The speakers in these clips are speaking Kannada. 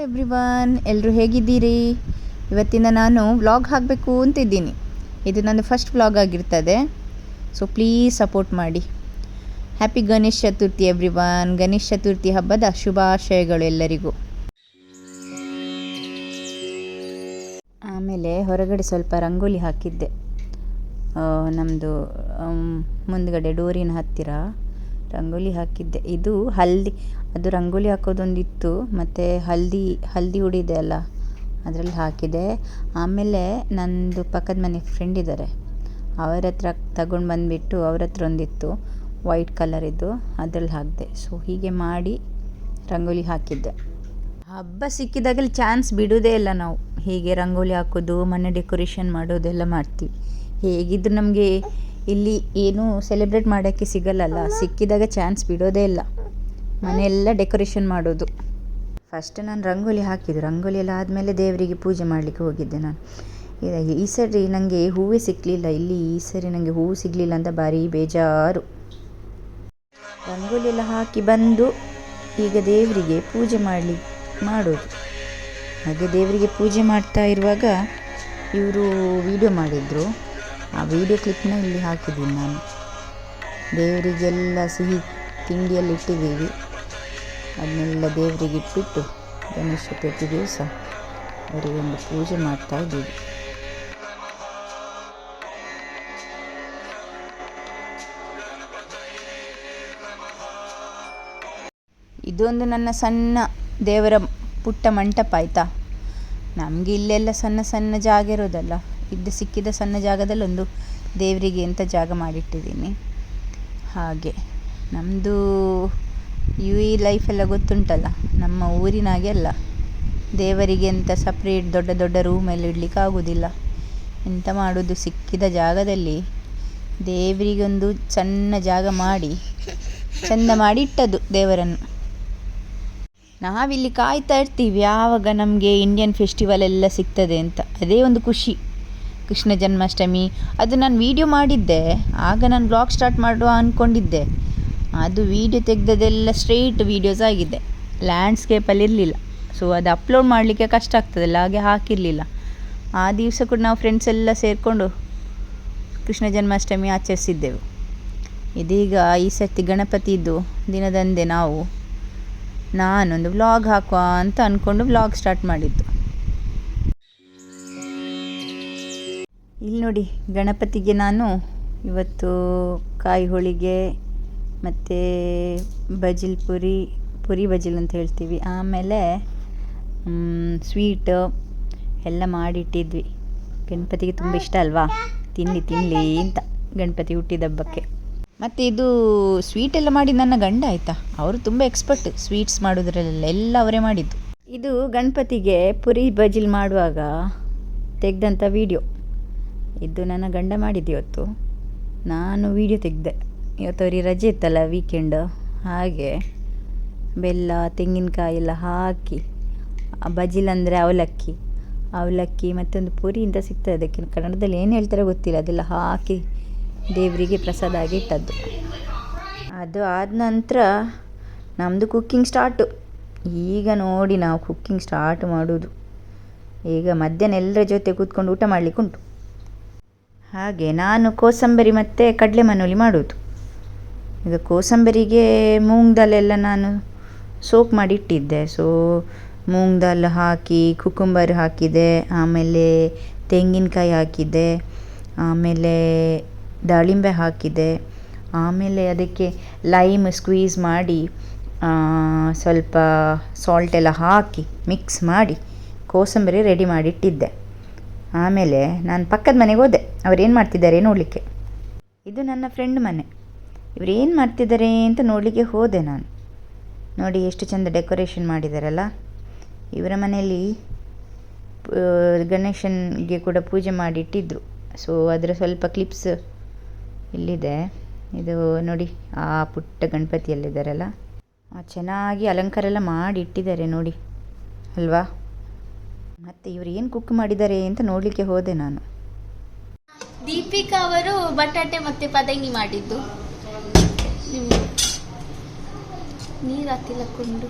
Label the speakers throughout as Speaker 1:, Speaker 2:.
Speaker 1: ಎವ್ರಿವನ್, ಎಲ್ಲರೂ ಹೇಗಿದ್ದೀರಿ? ಇವತ್ತಿನ ನಾನು ವ್ಲಾಗ್ ಹಾಕಬೇಕು ಅಂತಿದ್ದೀನಿ. ಇದು ನನ್ನ ಫಸ್ಟ್ ವ್ಲಾಗ್ ಆಗಿರ್ತದೆ, ಸೊ ಪ್ಲೀಸ್ ಸಪೋರ್ಟ್ ಮಾಡಿ. Happy Ganesha Chaturthi everyone. ಗಣೇಶ ಚತುರ್ಥಿ ಹಬ್ಬದ ಶುಭಾಶಯಗಳು ಎಲ್ಲರಿಗೂ. ಆಮೇಲೆ ಹೊರಗಡೆ ಸ್ವಲ್ಪ ರಂಗೋಲಿ ಹಾಕಿದ್ದೆ, ನಮ್ಮದು ಮುಂದ್ಗಡೆ ಡೋರಿನ ಹತ್ತಿರ ರಂಗೋಲಿ ಹಾಕಿದ್ದೆ. ಇದು ಹಲ್ದಿ, ಅದು ರಂಗೋಲಿ ಹಾಕೋದೊಂದಿತ್ತು, ಮತ್ತು ಹಲ್ದಿ ಹುಡಿದೆ ಅಲ್ಲ ಅದರಲ್ಲಿ ಹಾಕಿದೆ. ಆಮೇಲೆ ನನ್ನದು ಪಕ್ಕದ ಮನೆ ಫ್ರೆಂಡ್ ಇದ್ದಾರೆ, ಅವರ ಹತ್ರ ತಗೊಂಡು ಬಂದುಬಿಟ್ಟು ಅವ್ರ ಹತ್ರ ಒಂದಿತ್ತು ವೈಟ್ ಕಲರಿದ್ದು, ಅದರಲ್ಲಿ ಹಾಕಿದೆ. ಸೊ ಹೀಗೆ ಮಾಡಿ ರಂಗೋಲಿ ಹಾಕಿದ್ದೆ. ಹಬ್ಬ ಸಿಕ್ಕಿದಾಗಲಿ ಚಾನ್ಸ್ ಬಿಡೋದೇ ಇಲ್ಲ ನಾವು. ಹೀಗೆ ರಂಗೋಲಿ ಹಾಕೋದು, ಮನೆ ಡೆಕೋರೇಷನ್ ಮಾಡೋದೆಲ್ಲ ಮಾಡ್ತೀವಿ. ಹೇಗಿದ್ರು ನಮಗೆ ಇಲ್ಲಿ ಏನೂ ಸೆಲೆಬ್ರೇಟ್ ಮಾಡೋಕ್ಕೆ ಸಿಗಲ್ಲಲ್ಲ, ಸಿಕ್ಕಿದಾಗ ಚಾನ್ಸ್ ಬಿಡೋದೇ ಇಲ್ಲ. ಮನೆಯೆಲ್ಲ ಡೆಕೋರೇಷನ್ ಮಾಡೋದು. ಫಸ್ಟ್ ನಾನು ರಂಗೋಲಿ ಹಾಕಿದ್ದು, ರಂಗೋಲಿ ಎಲ್ಲ ಆದಮೇಲೆ ದೇವರಿಗೆ ಪೂಜೆ ಮಾಡಲಿಕ್ಕೆ ಹೋಗಿದ್ದೆ ನಾನು. ಈ ಸರಿ ನನಗೆ ಹೂವೇ ಸಿಕ್ಕಲಿಲ್ಲ, ಇಲ್ಲಿ ಈ ಸರಿ ನನಗೆ ಹೂವು ಸಿಗಲಿಲ್ಲ ಅಂತ ಭಾರಿ ಬೇಜಾರು. ರಂಗೋಲಿ ಎಲ್ಲ ಹಾಕಿ ಬಂದು ಈಗ ದೇವರಿಗೆ ಪೂಜೆ ಮಾಡೋದು. ಹಾಗೆ ದೇವರಿಗೆ ಪೂಜೆ ಮಾಡ್ತಾ ಇರುವಾಗ ಇವರು ವಿಡಿಯೋ ಮಾಡಿದರು. ಆ ವಿಡಿಯೋ ಕ್ಲಿಪ್ನ ಇಲ್ಲಿ ಹಾಕಿದ್ದೀನಿ ನಾನು. ದೇವರಿಗೆಲ್ಲ ಸಿಹಿ ತಿಂಡಿಯಲ್ಲಿ ಇಟ್ಟಿದ್ದೀವಿ, ಅದನ್ನೆಲ್ಲ ದೇವರಿಗೆ ಇಟ್ಬಿಟ್ಟು ಗಣೇಶ ಚತುರ್ಥಿ ದಿವಸ ಅವರಿಗೆ ಒಂದು ಪೂಜೆ ಮಾಡ್ತಾ ಇದ್ದೀವಿ. ಇದೊಂದು ನನ್ನ ಸಣ್ಣ ದೇವರ ಪುಟ್ಟ ಮಂಟಪ ಆಯಿತಾ. ನಮಗೆ ಇಲ್ಲೆಲ್ಲ ಸಣ್ಣ ಸಣ್ಣ ಜಾಗ ಇರೋದಲ್ಲ, ಸಿಕ್ಕಿದ ಸಣ್ಣ ಜಾಗದಲ್ಲಿ ಒಂದು ದೇವರಿಗೆ ಅಂತ ಜಾಗ ಮಾಡಿಟ್ಟಿದ್ದೀನಿ. ಹಾಗೆ ನಮ್ಮದು ಈ ಲೈಫೆಲ್ಲ ಗೊತ್ತುಂಟಲ್ಲ, ನಮ್ಮ ಊರಿನಾಗೆ ಅಲ್ಲ, ದೇವರಿಗೆ ಅಂತ ಸಪ್ರೇಟ್ ದೊಡ್ಡ ದೊಡ್ಡ ರೂಮೆಲ್ಲ ಇಡಲಿಕ್ಕೆ ಆಗೋದಿಲ್ಲ. ಎಂತ ಮಾಡೋದು, ಸಿಕ್ಕಿದ ಜಾಗದಲ್ಲಿ ದೇವರಿಗೊಂದು ಸಣ್ಣ ಜಾಗ ಮಾಡಿ ಚೆಂದ ಮಾಡಿ ಇಟ್ಟದ್ದು ದೇವರನ್ನು. ನಾವಿಲ್ಲಿ ಕಾಯ್ತಾ ಇರ್ತೀವಿ ಯಾವಾಗ ನಮಗೆ ಇಂಡಿಯನ್ ಫೆಸ್ಟಿವಲ್ ಎಲ್ಲ ಸಿಗ್ತದೆ ಅಂತ. ಅದೇ ಒಂದು ಖುಷಿ. ಕೃಷ್ಣ ಜನ್ಮಾಷ್ಟಮಿ ಅದು ನಾನು ವೀಡಿಯೋ ಮಾಡಿದ್ದೆ, ಆಗ ನಾನು ಬ್ಲಾಗ್ ಸ್ಟಾರ್ಟ್ ಮಾಡುವ ಅಂದ್ಕೊಂಡಿದ್ದೆ. ಅದು ವೀಡಿಯೋ ತೆಗೆದದೆಲ್ಲ ಸ್ಟ್ರೈಟ್ ವೀಡಿಯೋಸ್ ಆಗಿದೆ, ಲ್ಯಾಂಡ್ಸ್ಕೇಪಲ್ಲಿ ಇರಲಿಲ್ಲ. ಸೊ ಅದು ಅಪ್ಲೋಡ್ ಮಾಡಲಿಕ್ಕೆ ಕಷ್ಟ ಆಗ್ತದಲ್ಲ, ಹಾಗೆ ಹಾಕಿರಲಿಲ್ಲ. ಆ ದಿವಸ ಕೂಡ ನಾವು ಫ್ರೆಂಡ್ಸ್ ಎಲ್ಲ ಸೇರಿಕೊಂಡು ಕೃಷ್ಣ ಜನ್ಮಾಷ್ಟಮಿ ಆಚರಿಸಿದ್ದೆವು. ಇದೀಗ ಈ ಸರ್ತಿ ಗಣಪತಿದ್ದು ದಿನದಂದೇ ನಾನೊಂದು ವ್ಲಾಗ್ ಹಾಕುವ ಅಂತ ಅಂದ್ಕೊಂಡು ವ್ಲಾಗ್ ಸ್ಟಾರ್ಟ್ ಮಾಡಿದ್ದು. ಇಲ್ಲಿ ನೋಡಿ, ಗಣಪತಿಗೆ ನಾನು ಇವತ್ತು ಕಾಯಿ ಹೋಳಿಗೆ ಮತ್ತು ಬಜಿಲ್ ಪುರಿ ಬಜಿಲ್ ಅಂತ ಹೇಳ್ತೀವಿ, ಆಮೇಲೆ ಸ್ವೀಟ್ ಎಲ್ಲ ಮಾಡಿಟ್ಟಿದ್ವಿ. ಗಣಪತಿಗೆ ತುಂಬ ಇಷ್ಟ ಅಲ್ವಾ, ತಿನ್ನಲಿ ಅಂತ ಗಣಪತಿ ಹುಟ್ಟಿದ ಹಬ್ಬಕ್ಕೆ. ಮತ್ತು ಇದು ಸ್ವೀಟ್ ಎಲ್ಲ ಮಾಡಿ ನನ್ನ ಗಂಡ ಆಯಿತಾ, ಅವರು ತುಂಬ ಎಕ್ಸ್ಪರ್ಟ್ ಸ್ವೀಟ್ಸ್ ಮಾಡೋದ್ರಲ್ಲೆಲ್ಲ, ಎಲ್ಲ ಅವರೇ ಮಾಡಿದ್ದು. ಇದು ಗಣಪತಿಗೆ ಪುರಿ ಬಜಿಲ್ ಮಾಡುವಾಗ ತೆಗೆದಂಥ ವೀಡಿಯೋ. ಇದು ನನ್ನ ಗಂಡ ಮಾಡಿದ್ದು ಇವತ್ತು, ನಾನು ವೀಡಿಯೋ ತೆಗೆದೆ. ಇವತ್ತು ಅವರಿಗೆ ರಜೆ ಇತ್ತಲ್ಲ, ವೀಕೆಂಡ್, ಹಾಗೆ ಬೆಲ್ಲ ತೆಂಗಿನಕಾಯಿ ಎಲ್ಲ ಹಾಕಿ, ಬಜಿಲ್ ಅಂದರೆ ಅವಲಕ್ಕಿ ಮತ್ತೊಂದು ಪುರಿ ಅಂತ ಸಿಗ್ತದೆ, ಅದಕ್ಕೆ ಕನ್ನಡದಲ್ಲಿ ಏನು ಹೇಳ್ತಾರೆ ಗೊತ್ತಿಲ್ಲ, ಅದೆಲ್ಲ ಹಾಕಿ ದೇವರಿಗೆ ಪ್ರಸಾದ ಆಗಿ ಇಟ್ಟದ್ದು. ಅದು ಆದ ನಂತರ ನಮ್ಮದು ಕುಕ್ಕಿಂಗ್ ಸ್ಟಾರ್ಟು. ಈಗ ನೋಡಿ ನಾವು ಕುಕ್ಕಿಂಗ್ ಸ್ಟಾರ್ಟ್ ಮಾಡೋದು. ಈಗ ಮಧ್ಯಾಹ್ನ ಎಲ್ಲರ ಜೊತೆ ಕೂತ್ಕೊಂಡು ಊಟ ಮಾಡಲಿಕ್ಕೆ ಉಂಟು. ಹಾಗೆ ನಾನು ಕೋಸಂಬರಿ ಮತ್ತು ಕಡಲೆ ಮನೋಲಿ ಮಾಡೋದು. ಈಗ ಕೋಸಂಬರಿಗೆ ಮೂಂಗ್ ದಾಲ್ ಎಲ್ಲ ನಾನು ಸೋಕ್ ಮಾಡಿ ಇಟ್ಟಿದ್ದೆ. ಸೊ ಮೂಂಗ್ ದಾಲ್ ಹಾಕಿ, ಕುಕುಂಬರ್ ಹಾಕಿದೆ, ಆಮೇಲೆ ತೆಂಗಿನಕಾಯಿ ಹಾಕಿದೆ, ಆಮೇಲೆ ದಾಳಿಂಬೆ ಹಾಕಿದೆ, ಆಮೇಲೆ ಅದಕ್ಕೆ ಲೈಮ್ ಸ್ಕ್ವೀಸ್ ಮಾಡಿ ಸ್ವಲ್ಪ ಸಾಲ್ಟ್ ಎಲ್ಲ ಹಾಕಿ ಮಿಕ್ಸ್ ಮಾಡಿ ಕೋಸಂಬರಿ ರೆಡಿ ಮಾಡಿ ಇಟ್ಟಿದ್ದೆ. ಆಮೇಲೆ ನಾನು ಪಕ್ಕದ ಮನೆಗೆ ಹೋದೆ, ಅವರೇನು ಮಾಡ್ತಿದ್ದಾರೆ ನೋಡಲಿಕ್ಕೆ. ಇದು ನನ್ನ ಫ್ರೆಂಡ್ ಮನೆ, ಇವರೇನು ಮಾಡ್ತಿದ್ದಾರೆ ಅಂತ ನೋಡಲಿಕ್ಕೆ ಹೋದೆ ನಾನು. ನೋಡಿ ಎಷ್ಟು ಚೆಂದ ಡೆಕೋರೇಷನ್ ಮಾಡಿದ್ದಾರಲ್ಲ. ಇವರ ಮನೆಯಲ್ಲಿ ಗಣೇಶನಿಗೆ ಕೂಡ ಪೂಜೆ ಮಾಡಿ ಇಟ್ಟಿದ್ರು. ಸೊ ಅದರ ಸ್ವಲ್ಪ ಕ್ಲಿಪ್ಸ್ ಇಲ್ಲಿದೆ. ಇದು ನೋಡಿ, ಆ ಪುಟ್ಟ ಗಣಪತಿಯಲ್ಲಿದ್ದಾರಲ್ಲ, ಚೆನ್ನಾಗಿ ಅಲಂಕಾರ ಎಲ್ಲ ಮಾಡಿ ಇಟ್ಟಿದ್ದಾರೆ ನೋಡಿ ಅಲ್ವಾ. ಮತ್ತು ಇವರು ಏನು ಕುಕ್ ಮಾಡಿದ್ದಾರೆ ಅಂತ ನೋಡಲಿಕ್ಕೆ ಹೋದೆ ನಾನು.
Speaker 2: ದೀಪಿಕಾ ಅವರು ಬಟಾಟೆ ಮತ್ತು ಪದಂಗಿ ಮಾಡಿದ್ದು. ನೀರು ಹಾಕಿಲ್ಲ ಕೊಂಡು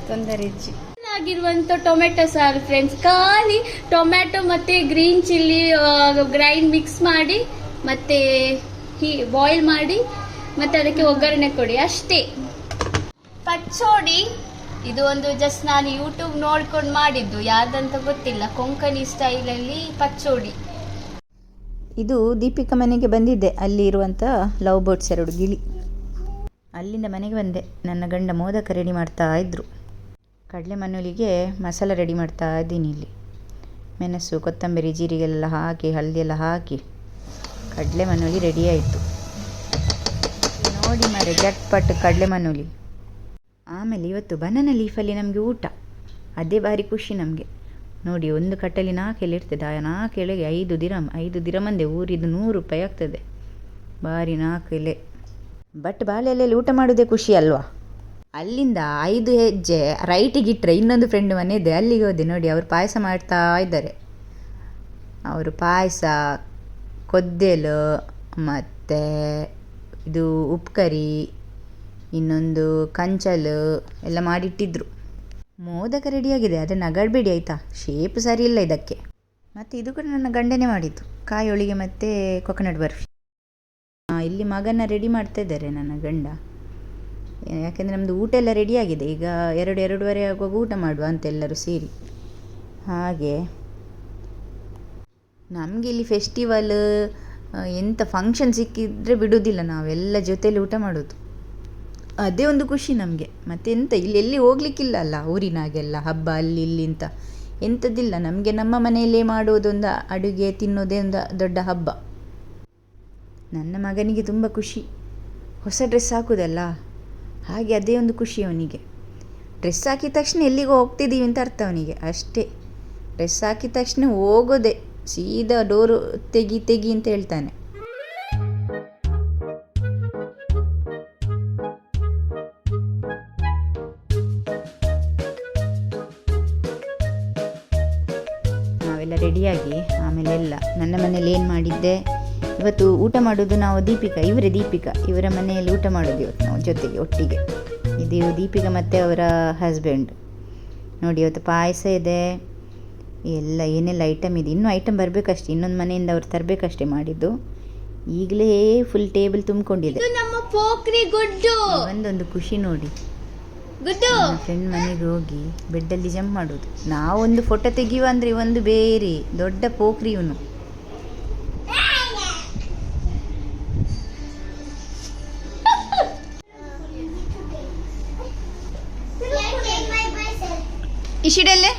Speaker 1: ತೊಂದರೆ ಇಚ್ಚಿ.
Speaker 2: ಆಗಿರುವಂತ ಟೊಮೆಟೊ ಸಾರು ಫ್ರೆಂಡ್ಸ್. ಖಾಲಿ ಟೊಮೆಟೊ ಮತ್ತೆ ಗ್ರೀನ್ ಚಿಲ್ಲಿ ಗ್ರೈಂಡ್ ಮಿಕ್ಸ್ ಮಾಡಿ ಮತ್ತೆ ಬಾಯ್ಲ್ ಮಾಡಿ ಮತ್ತೆ ಅದಕ್ಕೆ ಒಗ್ಗರಣೆ ಕೊಡಿ ಅಷ್ಟೇ. ಪಚ್ಚೋಡಿ ಇದು ಒಂದು ಜಸ್ಟ್ ನಾನು ಯೂಟ್ಯೂಬ್ ನೋಡ್ಕೊಂಡು ಮಾಡಿದ್ದು, ಯಾರ್ದಂತ ಗೊತ್ತಿಲ್ಲ. ಕೊಂಕಣಿ ಸ್ಟೈಲಲ್ಲಿ ಪಚ್ಚೋಡಿ.
Speaker 1: ಇದು ದೀಪಿಕಾ ಮನೆಗೆ ಬಂದಿದ್ದೆ, ಅಲ್ಲಿ ಇರುವಂಥ ಲವ್ ಬರ್ಡ್ಸ್ 2 ಗಿಳಿ. ಅಲ್ಲಿಂದ ಮನೆಗೆ ಬಂದೆ. ನನ್ನ ಗಂಡ ಮೋದಕ ರೆಡಿ ಮಾಡ್ತಾ ಇದ್ದರು. ಕಡಲೆ ಮಣ್ಣುಲಿಗೆ ಮಸಾಲ ರೆಡಿ ಮಾಡ್ತಾ ಇದ್ದೀನಿ. ಇಲ್ಲಿ ಮೆಣಸು, ಕೊತ್ತಂಬರಿ, ಜೀರಿಗೆಲ್ಲ ಹಾಕಿ ಹಳದಿ ಎಲ್ಲ ಹಾಕಿ ಕಡಲೆ ಮಣ್ಣುಲಿ ರೆಡಿ ಆಯಿತು. ನೋಡಿ ಮಾರೆ, ಜಟ್ಪಟ್ ಕಡಲೆ ಮಣ್ಣುಲಿ. ಆಮೇಲೆ ಇವತ್ತು ಬನಾನಾ ಲೀಫಲ್ಲಿ ನಮಗೆ ಊಟ, ಅದೇ ಭಾರಿ ಖುಷಿ ನಮಗೆ. ನೋಡಿ, ಒಂದು ಕಟ್ಟಲ್ಲಿ 4 ಎಲೆ ಇರ್ತದೆ. ಆ 4 ಎಲೆಗೆ 5 ದಿರಮ್ ಅಂದೆ, ಊರಿದ್ದು 100 ರೂಪಾಯಿ ಆಗ್ತದೆ. ಭಾರಿ 4 ಎಲೆ. ಬಟ್ ಬಾಳೆ ಎಲೆಯಲ್ಲಿ ಊಟ ಮಾಡೋದೇ ಖುಷಿ ಅಲ್ವಾ. ಅಲ್ಲಿಂದ 5 ಹೆಜ್ಜೆ ರೈಟಿಗೆ ಇಟ್ಟರೆ ಇನ್ನೊಂದು ಫ್ರೆಂಡ್ ಮನೆ ಇದೆ, ಅಲ್ಲಿಗೆ ಹೋದೆ. ನೋಡಿ, ಅವರು ಪಾಯಸ ಮಾಡ್ತಾ ಇದ್ದಾರೆ. ಅವರು ಪಾಯಸ, ಕೊದ್ದೆಲು ಮತ್ತು ಇದು ಉಪ್ಪು ಕರಿ, ಇನ್ನೊಂದು ಕಂಚಲು ಎಲ್ಲ ಮಾಡಿಟ್ಟಿದ್ರು. ಮೋದಕ ರೆಡಿಯಾಗಿದೆ, ಅದನ್ನು ಅಗಡಬೇಡಿ ಆಯಿತಾ, ಶೇಪ್ ಸರಿ ಇಲ್ಲ ಇದಕ್ಕೆ. ಮತ್ತು ಇದು ಕೂಡ ನನ್ನ ಗಂಡನೇ ಮಾಡಿದ್ದು, ಕಾಯಿ ಹೋಳಿಗೆ ಮತ್ತು ಕೊಕೊನಟ್ ಬರ್ಫಿ. ಇಲ್ಲಿ ಮಗನ ರೆಡಿ ಮಾಡ್ತಾ ಇದ್ದಾರೆ ನನ್ನ ಗಂಡ. ಯಾಕೆಂದರೆ ನಮ್ಮದು ಊಟ ಎಲ್ಲ ರೆಡಿಯಾಗಿದೆ. ಈಗ 2-2:30 ಆಗುವಾಗ ಊಟ ಮಾಡುವ ಅಂತ ಎಲ್ಲರೂ ಸೇರಿ. ಹಾಗೆ ನಮಗೆ ಇಲ್ಲಿ ಫೆಸ್ಟಿವಲ್ ಎಂಥ ಫಂಕ್ಷನ್ ಸಿಕ್ಕಿದರೆ ಬಿಡೋದಿಲ್ಲ, ನಾವೆಲ್ಲ ಜೊತೆಯಲ್ಲಿ ಊಟ ಮಾಡೋದು. ಅದೇ ಒಂದು ಖುಷಿ ನಮಗೆ. ಮತ್ತೆಂತ ಇಲ್ಲಿ ಎಲ್ಲಿ ಹೋಗ್ಲಿಕ್ಕಿಲ್ಲ ಅಲ್ಲ, ಊರಿನಾಗೆಲ್ಲ ಹಬ್ಬ ಅಲ್ಲಿ ಇಲ್ಲಿ ಅಂತ ಎಂಥದ್ದಿಲ್ಲ. ನಮಗೆ ನಮ್ಮ ಮನೆಯಲ್ಲೇ ಮಾಡೋದೊಂದು ಅಡುಗೆ ತಿನ್ನೋದೇ ಒಂದು ದೊಡ್ಡ ಹಬ್ಬ. ನನ್ನ ಮಗನಿಗೆ ತುಂಬ ಖುಷಿ, ಹೊಸ ಡ್ರೆಸ್ ಹಾಕೋದಲ್ಲ, ಹಾಗೆ ಅದೇ ಒಂದು ಖುಷಿ ಅವನಿಗೆ. ಡ್ರೆಸ್ ಹಾಕಿದ ತಕ್ಷಣ ಎಲ್ಲಿಗೋ ಹೋಗ್ತಿದ್ದೀವಿ ಅಂತ ಅರ್ಥ ಅವನಿಗೆ ಅಷ್ಟೇ. ಡ್ರೆಸ್ ಹಾಕಿದ ತಕ್ಷಣ ಹೋಗೋದೆ, ಸೀದಾ ಡೋರು ತೆಗಿ ಅಂತ ಹೇಳ್ತಾನೆ. ನಾವೆಲ್ಲ ರೆಡಿಯಾಗಿ ಆಮೇಲೆ ಎಲ್ಲ ನನ್ನ ಮನೇಲಿ ಏನು ಮಾಡಿದ್ದೆ ಇವತ್ತು ಊಟ ಮಾಡೋದು. ನಾವು ದೀಪಿಕಾ ಇವರ ಮನೆಯಲ್ಲಿ ಊಟ ಮಾಡೋದು ಇವತ್ತು ನಾವು ಜೊತೆಗೆ ಒಟ್ಟಿಗೆ. ಇದು ದೀಪಿಕಾ ಮತ್ತು ಅವರ ಹಸ್ಬೆಂಡ್. ನೋಡಿ, ಇವತ್ತು ಪಾಯಸ ಇದೆ, ಎಲ್ಲ ಏನೆಲ್ಲ ಐಟಮ್ ಇದೆ. ಇನ್ನೂ ಐಟಮ್ ಬರಬೇಕಷ್ಟೆ, ಇನ್ನೊಂದು ಮನೆಯಿಂದ ಅವ್ರು ತರಬೇಕಷ್ಟೇ ಮಾಡಿದ್ದು. ಈಗಲೇ ಫುಲ್ ಟೇಬಲ್ ತುಂಬಿಕೊಂಡಿದೆ. ಒಂದೊಂದು ಖುಷಿ ನೋಡಿ. ಫ್ರೆಂಡ್ ಮನೆಗೆ ಹೋಗಿ ಬೆಡ್ಡಲ್ಲಿ ಜಂಪ್ ಮಾಡೋದು. ನಾವೊಂದು ಫೋಟೋ ತೆಗೆಯುವ ಅಂದರೆ ಒಂದು ಬೇರೆ ದೊಡ್ಡ ಪೋಖ್ರಿ ಇವನು. ಇಶಿಡಲ್ಲೇ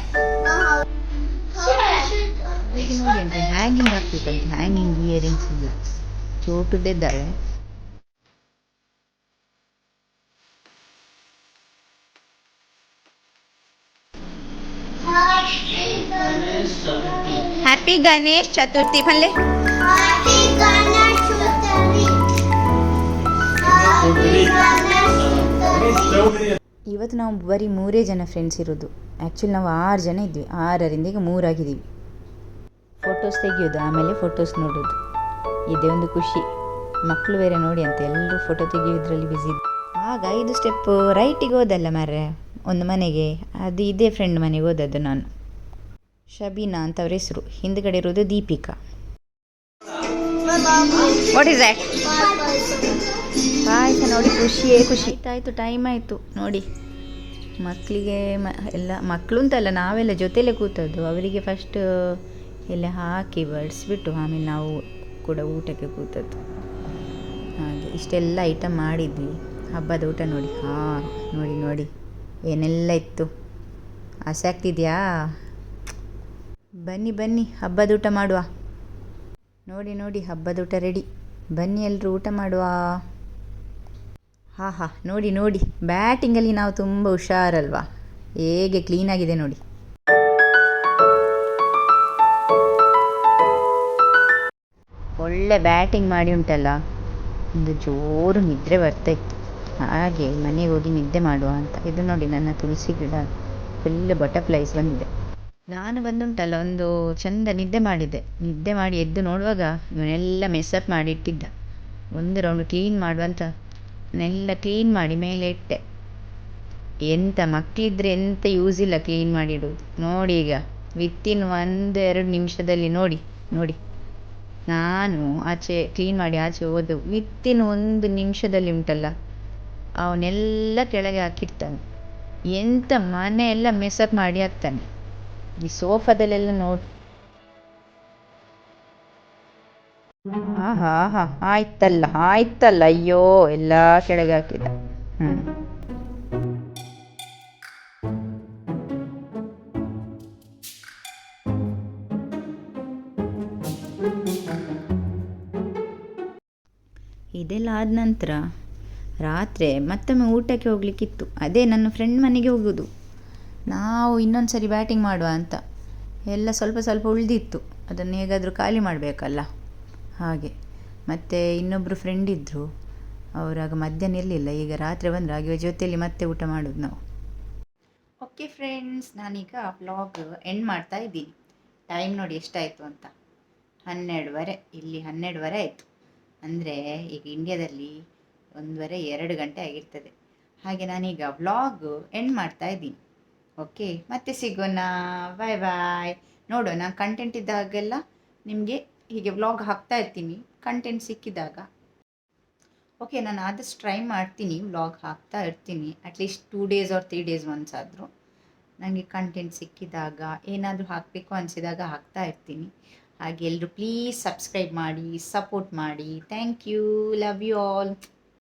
Speaker 1: ನೋಡಿ ಅಂತ ಹ್ಯಾಂಗಿಂಗ್ ಹಾಕ್ಬೇಕಂತ. ಹ್ಯಾಂಗಿಂಗ್ ಇಯರಿಂಗ್ಸ್ ಇಲ್ಲ, ಚೋಟುದಿದ್ದಾವೆ. ಹ್ಯಾಪಿ ಗಣೇಶ್ ಚತುರ್ಥಿ ಪಲ್ಲೆ. ಇವತ್ತು ನಾವು ಬರೀ 3 ಜನ ಫ್ರೆಂಡ್ಸ್ ಇರೋದು. ಆ್ಯಕ್ಚುಲಿ ನಾವು 6 ಜನ ಇದ್ವಿ, 6ರಿಂದ ಈಗ 3 ಆಗಿದ್ದೀವಿ. ಫೋಟೋಸ್ ತೆಗಿಯೋದು, ಆಮೇಲೆ ಫೋಟೋಸ್ ನೋಡೋದು, ಇದೇ ಒಂದು ಖುಷಿ. ಮಕ್ಕಳು ಬೇರೆ ನೋಡಿ ಅಂತ ಎಲ್ಲರೂ ಫೋಟೋ ತೆಗಿಯೋದ್ರಲ್ಲಿ ಬ್ಯುಸಿ ಇದ್ದು. ಆಗ 5 ಸ್ಟೆಪ್ ರೈಟಿಗೆ ಹೋದಲ್ಲ ಮಾರ್ರೆ ಒಂದು ಮನೆಗೆ, ಅದು ಇದೇ ಫ್ರೆಂಡ್ ಮನೆಗೆ ಹೋದದ್ದು ನಾನು. ಶಬೀನಾ ಅಂತ ಅವ್ರ ಹೆಸರು, ಹಿಂದ್ಗಡೆ ಇರೋದು ದೀಪಿಕಾ. What is that? ಪಾಯಸ ನೋಡಿ, ಖುಷಿ ಆಯಿತು. ಟೈಮ್ ಆಯಿತು ನೋಡಿ. ಮಕ್ಕಳಿಗೆ ಎಲ್ಲ ಮಕ್ಕಳು ಅಂತಲ್ಲ, ನಾವೆಲ್ಲ ಜೊತೆಲೇ ಕೂತದ್ದು. ಅವರಿಗೆ ಫಸ್ಟ್ ಎಲ್ಲ ಹಾಕಿ ಬಡಿಸ್ಬಿಟ್ಟು ಆಮೇಲೆ ನಾವು ಕೂಡ ಊಟಕ್ಕೆ ಕೂತದ್ದು. ಹಾಗೆ ಇಷ್ಟೆಲ್ಲ ಐಟಮ್ ಮಾಡಿದ್ವಿ. ಹಬ್ಬದ ಊಟ ನೋಡಿ. ನೋಡಿ ಏನೆಲ್ಲ ಇತ್ತು. ಆಸೆ ಆಗ್ತಿದೆಯಾ? ಬನ್ನಿ ಹಬ್ಬದ ಊಟ ಮಾಡುವ. ನೋಡಿ ಹಬ್ಬದ ಊಟ ರೆಡಿ. ಬನ್ನಿ ಎಲ್ಲರೂ ಊಟ ಮಾಡುವ. ನೋಡಿ ಬ್ಯಾಟಿಂಗಲ್ಲಿ ನಾವು ತುಂಬ ಹುಷಾರಲ್ವಾ, ಹೇಗೆ ಕ್ಲೀನಾಗಿದೆ ನೋಡಿ. ಒಳ್ಳೆ ಬ್ಯಾಟಿಂಗ್ ಮಾಡಿ ಉಂಟಲ್ಲ, ಒಂದು ಜೋರು ನಿದ್ರೆ ಬರ್ತಾಯಿತ್ತು. ಹಾಗೆ ಮನೆಗೆ ಹೋಗಿ ನಿದ್ದೆ ಮಾಡುವ ಅಂತ. ಇದು ನೋಡಿ ನನ್ನ ತುಳಸಿ ಗಿಡ ಫುಲ್ ಬಟರ್ಫ್ಲೈಸ್ ಬಂದಿದೆ. ನಾನು ಬಂದುಂಟಲ್ಲ ಒಂದು ಚೆಂದ ನಿದ್ದೆ ಮಾಡಿದ್ದೆ. ನಿದ್ದೆ ಮಾಡಿ ಎದ್ದು ನೋಡುವಾಗ ಇವನ್ನೆಲ್ಲ ಮೆಸ್ಸಪ್ ಮಾಡಿ ಇಟ್ಟಿದ್ದ. ಒಂದು ರೌಂಡ್ ಕ್ಲೀನ್ ಮಾಡುವಂತ ನೆಲ್ಲ ಕ್ಲೀನ್ ಮಾಡಿ ಮೇಲೆ ಇಟ್ಟೆ. ಎಂತ ಮಕ್ಕಳಿದ್ರೆ ಎಂತ ಯೂಸ್ ಇಲ್ಲ ಕ್ಲೀನ್ ಮಾಡಿಡೋದು. ನೋಡಿ ಈಗ ವಿತ್ತಿನ್ 1-2 ನಿಮಿಷದಲ್ಲಿ ನೋಡಿ ನೋಡಿ, ನಾನು ಆಚೆ ಕ್ಲೀನ್ ಮಾಡಿ ಆಚೆ ಹೋದ ವಿತ್ತಿನ್ 1 ನಿಮಿಷದಲ್ಲಿ ಉಂಟಲ್ಲ ಅವನ್ನೆಲ್ಲ ಕೆಳಗೆ ಹಾಕಿರ್ತಾನೆ. ಎಂತ ಮನೆ ಎಲ್ಲ ಮೆಸಪ್ ಮಾಡಿ ಹಾಕ್ತಾನೆ. ಈ ಸೋಫಾದಲ್ಲೆಲ್ಲ ನೋಡಿ. ಹಾ ಆಯ್ತಲ್ಲ ಅಯ್ಯೋ ಎಲ್ಲ ಕೆಳಗೆ ಹಾಕಿದ. ಇದೆಲ್ಲ ಆದ ನಂತರ ರಾತ್ರಿ ಮತ್ತೊಮ್ಮೆ ಊಟಕ್ಕೆ ಹೋಗ್ಲಿಕ್ಕಿತ್ತು. ಅದೇ ನನ್ನ ಫ್ರೆಂಡ್ ಮನೆಗೆ ಹೋಗೋದು. ನಾವು ಇನ್ನೊಂದು ಸರಿ ಬ್ಯಾಟಿಂಗ್ ಮಾಡುವ ಅಂತ ಎಲ್ಲ ಸ್ವಲ್ಪ ಸ್ವಲ್ಪ ಉಳಿದಿತ್ತು, ಅದನ್ನು ಹೇಗಾದರೂ ಖಾಲಿ ಮಾಡಬೇಕಲ್ಲ ಹಾಗೆ. ಮತ್ತು ಇನ್ನೊಬ್ಬರು ಫ್ರೆಂಡ್ ಇದ್ದರು, ಅವರಾಗ ಮಧ್ಯಾಹ್ನ ಇರಲಿಲ್ಲ, ಈಗ ರಾತ್ರಿ ಬಂದರು. ಹಾಗೆ ಜೊತೆಯಲ್ಲಿ ಮತ್ತೆ ಊಟ ಮಾಡೋದು ನಾವು. ಓಕೆ ಫ್ರೆಂಡ್ಸ್, ನಾನೀಗ ವ್ಲಾಗ್ ಎಂಡ್ ಮಾಡ್ತಾ ಇದ್ದೀನಿ. ಟೈಮ್ ನೋಡಿ ಎಷ್ಟಾಯಿತು ಅಂತ, 12:30. ಇಲ್ಲಿ 12:30 ಆಯಿತು. ಅಂದರೆ ಈಗ ಇಂಡಿಯಾದಲ್ಲಿ 1:30-2 ಗಂಟೆ ಆಗಿರ್ತದೆ. ಹಾಗೆ ನಾನೀಗ ವ್ಲಾಗ್ ಎಂಡ್ ಮಾಡ್ತಾ ಇದ್ದೀನಿ. ಓಕೆ, ಮತ್ತೆ ಸಿಗೋಣ. ಬಾಯ್ ಬಾಯ್. ನೋಡೋಣ, ಕಂಟೆಂಟ್ ಇದ್ದಾಗೆಲ್ಲ ನಿಮಗೆ ಹೀಗೆ ವ್ಲಾಗ್ ಹಾಕ್ತಾ ಇರ್ತೀನಿ ಕಂಟೆಂಟ್ ಸಿಕ್ಕಿದಾಗ. ಓಕೆ, ನಾನು ಆದಷ್ಟು ಟ್ರೈ ಮಾಡ್ತೀನಿ, ವ್ಲಾಗ್ ಹಾಕ್ತಾ ಇರ್ತೀನಿ. At least 2 days or 3 days once ಆದರೂ ನನಗೆ ಕಂಟೆಂಟ್ ಸಿಕ್ಕಿದಾಗ, ಏನಾದರೂ ಹಾಕಬೇಕು ಅನಿಸಿದಾಗ ಹಾಕ್ತಾ ಇರ್ತೀನಿ. ಹಾಗೆ ಎಲ್ಲರೂ ಪ್ಲೀಸ್ ಸಬ್ಸ್ಕ್ರೈಬ್ ಮಾಡಿ, ಸಪೋರ್ಟ್ ಮಾಡಿ. Thank you, love you all.